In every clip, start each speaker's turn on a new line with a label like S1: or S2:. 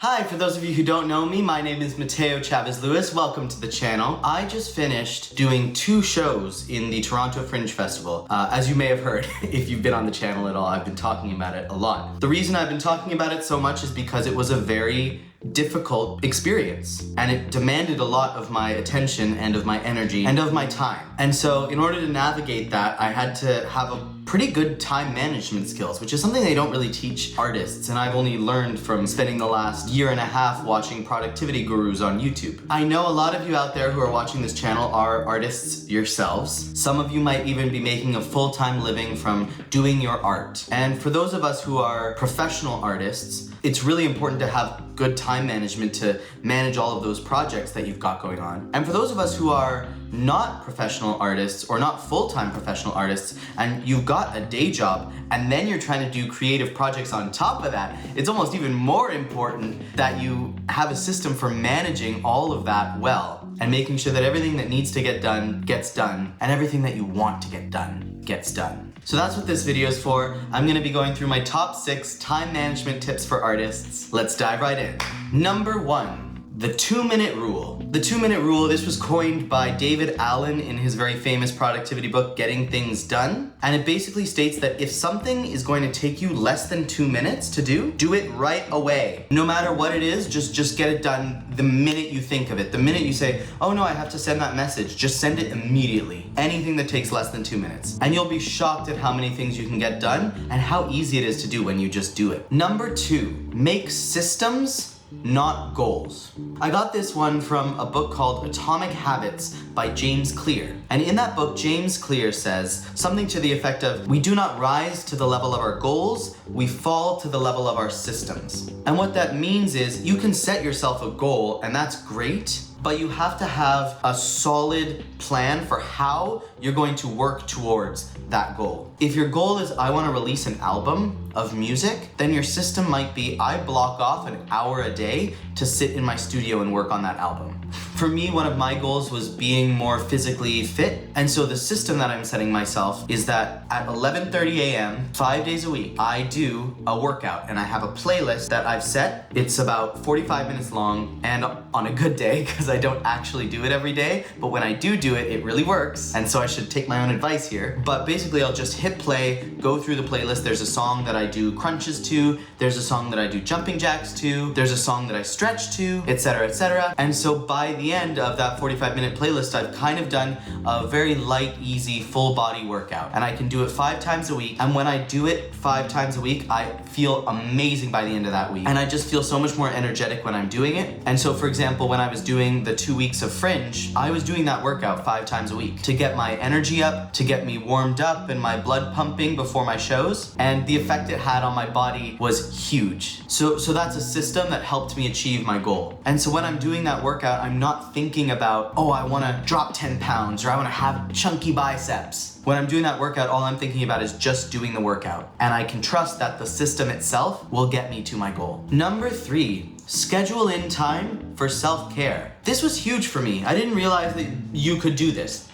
S1: Hi, for those of you who don't know me, my name is Mateo Chavez Lewis. Welcome to the channel. I just finished doing 2 shows in the Toronto Fringe Festival. As you may have heard, if you've been on the channel at all, I've been talking about it a lot. The reason I've been talking about it so much is because it was a very difficult experience and it demanded a lot of my attention and of my energy and of my time. And so in order to navigate that, I had to have a pretty good time management skills, which is something they don't really teach artists, and I've only learned from spending the last year and a half watching productivity gurus on YouTube. I know a lot of you out there who are watching this channel are artists yourselves. Some of you might even be making a full-time living from doing your art. And for those of us who are professional artists, it's really important to have good time management to manage all of those projects that you've got going on. And for those of us who are not professional artists or not full-time professional artists, and you've got a day job and then you're trying to do creative projects on top of that, it's almost even more important that you have a system for managing all of that well and making sure that everything that needs to get done gets done and everything that you want to get done gets done. So that's what this video is for. I'm gonna be going through my top 6 time management tips for artists. Let's dive right in. Number 1. The 2-minute rule. The 2-minute rule, this was coined by David Allen in his very famous productivity book, Getting Things Done. And it basically states that if something is going to take you less than 2 minutes to do it right away. No matter what it is, just get it done the minute you think of it. The minute you say, oh no, I have to send that message, just send it immediately. Anything that takes less than 2 minutes. And you'll be shocked at how many things you can get done and how easy it is to do when you just do it. Number 2, make systems, not goals. I got this one from a book called Atomic Habits by James Clear. And in that book, James Clear says something to the effect of, we do not rise to the level of our goals, we fall to the level of our systems. And what that means is you can set yourself a goal, and that's great, but you have to have a solid plan for how you're going to work towards that goal. If your goal is, I want to release an album of music, then your system might be, I block off an hour a day to sit in my studio and work on that album. For me, one of my goals was being more physically fit. And so the system that I'm setting myself is that at 11:30 a.m., 5 days a week, I do a workout and I have a playlist that I've set. It's about 45 minutes long and on a good day, because I don't actually do it every day, but when I do it, it really works. And so I should take my own advice here. But basically I'll just hit play, go through the playlist. There's a song that I do crunches to, there's a song that I do jumping jacks to, there's a song that I stretch to, etc., etc. And so by the end of that 45-minute playlist, I've kind of done a very light, easy, full body workout. And I can do it 5 times a week. And when I do it 5 times a week, I feel amazing by the end of that week. And I just feel so much more energetic when I'm doing it. And so for example, when I was doing the 2 weeks of Fringe, I was doing that workout 5 times a week to get my energy up, to get me warmed up and my blood pumping before my shows. And the effect it had on my body was huge. So that's a system that helped me achieve my goal. And so when I'm doing that workout, I'm not thinking about, oh, I want to drop 10 pounds or I want to have chunky biceps. When I'm doing that workout, all I'm thinking about is just doing the workout. And I can trust that the system itself will get me to my goal. Number 3, schedule in time for self-care. This was huge for me. I didn't realize that you could do this.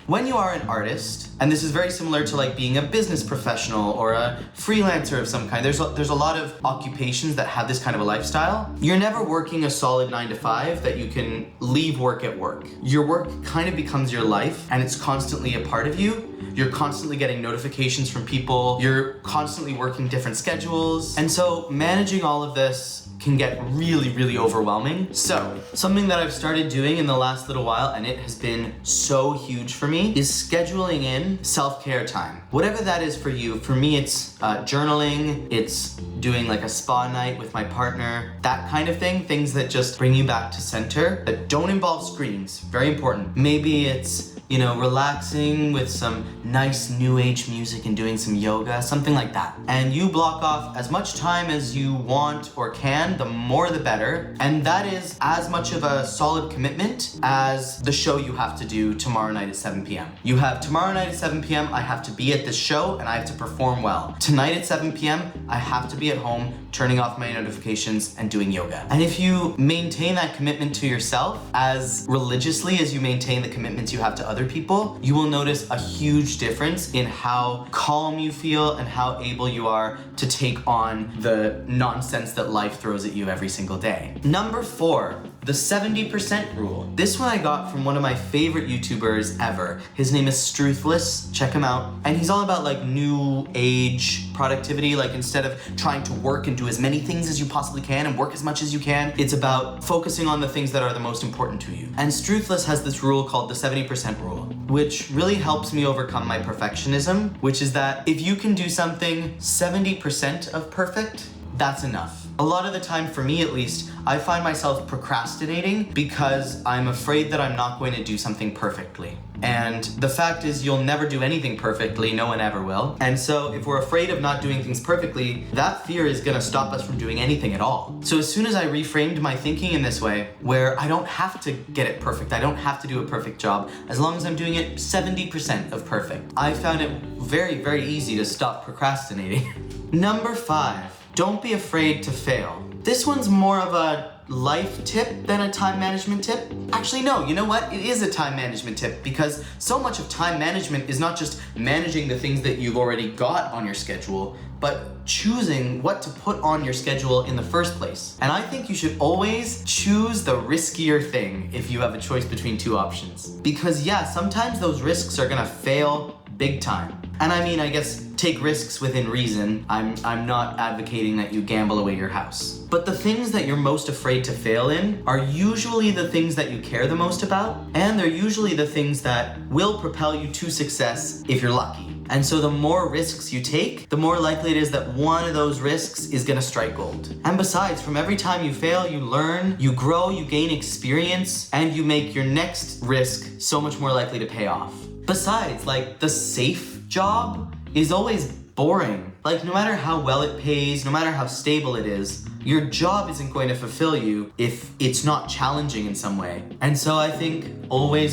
S1: When you are an artist, and this is very similar to like being a business professional or a freelancer of some kind, there's a lot of occupations that have this kind of a lifestyle. You're never working a solid 9 to 5 that you can leave work at work. Your work kind of becomes your life and it's constantly a part of you. You're constantly getting notifications from people. You're constantly working different schedules. And so managing all of this can get really, really overwhelming. So something that I've started doing in the last little while, and it has been so huge for me, is scheduling in self-care time. Whatever that is for you. For me, it's journaling, it's doing like a spa night with my partner, that kind of thing. Things that just bring you back to center, that don't involve screens. Very important. Maybe it's, you know, relaxing with some nice new age music and doing some yoga, something like that. And you block off as much time as you want or can, the more the better. And that is as much of a solid commitment as the show you have to do tomorrow night at 7 p.m. You have tomorrow night at 7 p.m. I have to be at this show and I have to perform well. Tonight at 7 p.m. I have to be at home turning off my notifications, and doing yoga. And if you maintain that commitment to yourself as religiously as you maintain the commitments you have to other people, you will notice a huge difference in how calm you feel and how able you are to take on the nonsense that life throws at you every single day. Number 4, the 70% rule. This one I got from one of my favorite YouTubers ever. His name is Struthless. Check him out. And he's all about like new age productivity. Like instead of trying to work and do as many things as you possibly can and work as much as you can, it's about focusing on the things that are the most important to you. And Struthless has this rule called the 70% rule, which really helps me overcome my perfectionism, which is that if you can do something 70% of perfect, that's enough. A lot of the time, for me at least, I find myself procrastinating because I'm afraid that I'm not going to do something perfectly. And the fact is, you'll never do anything perfectly, no one ever will. And so if we're afraid of not doing things perfectly, that fear is gonna stop us from doing anything at all. So as soon as I reframed my thinking in this way, where I don't have to get it perfect, I don't have to do a perfect job, as long as I'm doing it 70% of perfect, I found it very, very easy to stop procrastinating. Number 5. Don't be afraid to fail. This one's more of a life tip than a time management tip. Actually, no, you know what? It is a time management tip because so much of time management is not just managing the things that you've already got on your schedule, but choosing what to put on your schedule in the first place. And I think you should always choose the riskier thing if you have a choice between two options. Because yeah, sometimes those risks are gonna fail big time. And I mean, I guess take risks within reason. I'm not advocating that you gamble away your house. But the things that you're most afraid to fail in are usually the things that you care the most about, and they're usually the things that will propel you to success if you're lucky. And so the more risks you take, the more likely it is that one of those risks is gonna strike gold. And besides, from every time you fail, you learn, you grow, you gain experience, and you make your next risk so much more likely to pay off. Besides, like, the safe job is always boring. Like, no matter how well it pays, no matter how stable it is, your job isn't going to fulfill you if it's not challenging in some way. And so I think always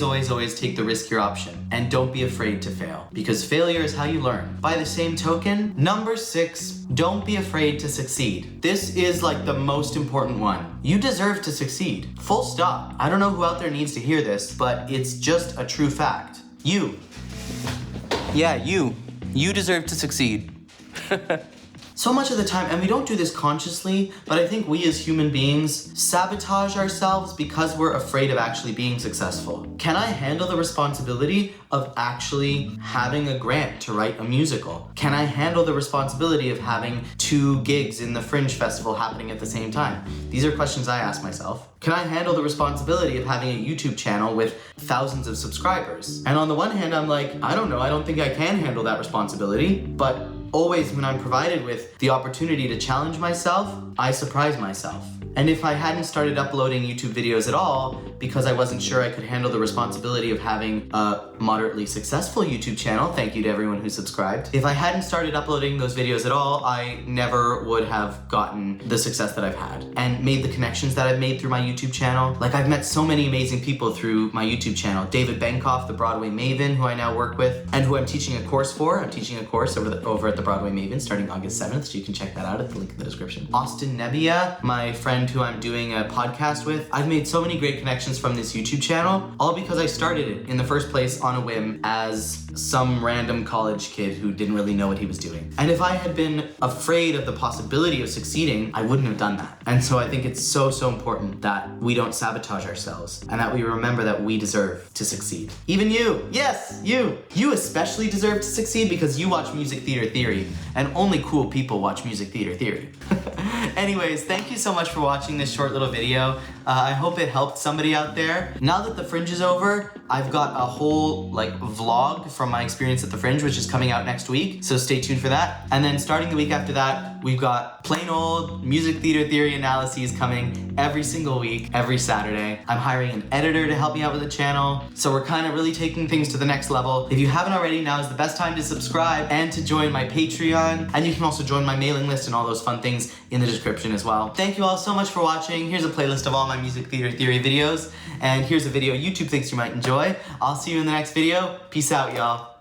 S1: take the riskier option and don't be afraid to fail, because failure is how you learn. By the same token, number 6, don't be afraid to succeed. This is like the most important one. You deserve to succeed. Full stop. I don't know who out there needs to hear this, but it's just a true fact. You. Yeah, you deserve to succeed. So much of the time, and we don't do this consciously, but I think we as human beings sabotage ourselves because we're afraid of actually being successful. Can I handle the responsibility of actually having a grant to write a musical? Can I handle the responsibility of having 2 gigs in the Fringe Festival happening at the same time? These are questions I ask myself. Can I handle the responsibility of having a YouTube channel with thousands of subscribers? And on the one hand, I'm like, I don't know, I don't think I can handle that responsibility, but always when I'm provided with the opportunity to challenge myself, I surprise myself. And if I hadn't started uploading YouTube videos at all, because I wasn't sure I could handle the responsibility of having a moderately successful YouTube channel, thank you to everyone who subscribed. If I hadn't started uploading those videos at all, I never would have gotten the success that I've had and made the connections that I've made through my YouTube channel. Like, I've met so many amazing people through my YouTube channel. David Benkoff, the Broadway Maven, who I now work with, and who I'm teaching a course for. I'm teaching a course over at the Broadway Maven starting August 7th, so you can check that out at the link in the description. Austin Nebbia, my friend who I'm doing a podcast with. I've made so many great connections from this YouTube channel, all because I started it in the first place on a whim as some random college kid who didn't really know what he was doing. And if I had been afraid of the possibility of succeeding, I wouldn't have done that. And so I think it's so important that we don't sabotage ourselves and that we remember that we deserve to succeed. Even you, yes, you especially deserve to succeed because you watch Music Theater Theory, and only cool people watch Music Theater Theory. Anyways, thank you so much for watching this short little video. I hope it helped somebody out there. Now that the Fringe is over, I've got a whole vlog from my experience at the Fringe, which is coming out next week, so stay tuned for that. And then starting the week after that, we've got plain old Music Theater Theory analyses coming every single week, every Saturday. I'm hiring an editor to help me out with the channel, so we're kind of really taking things to the next level. If you haven't already, now is the best time to subscribe and to join my Patreon, and you can also join my mailing list and all those fun things in the description as well. Thank you all so much for watching. Here's a playlist of all my Music Theater Theory videos, and here's a video YouTube thinks you might enjoy. I'll see you in the next video. Peace out, y'all.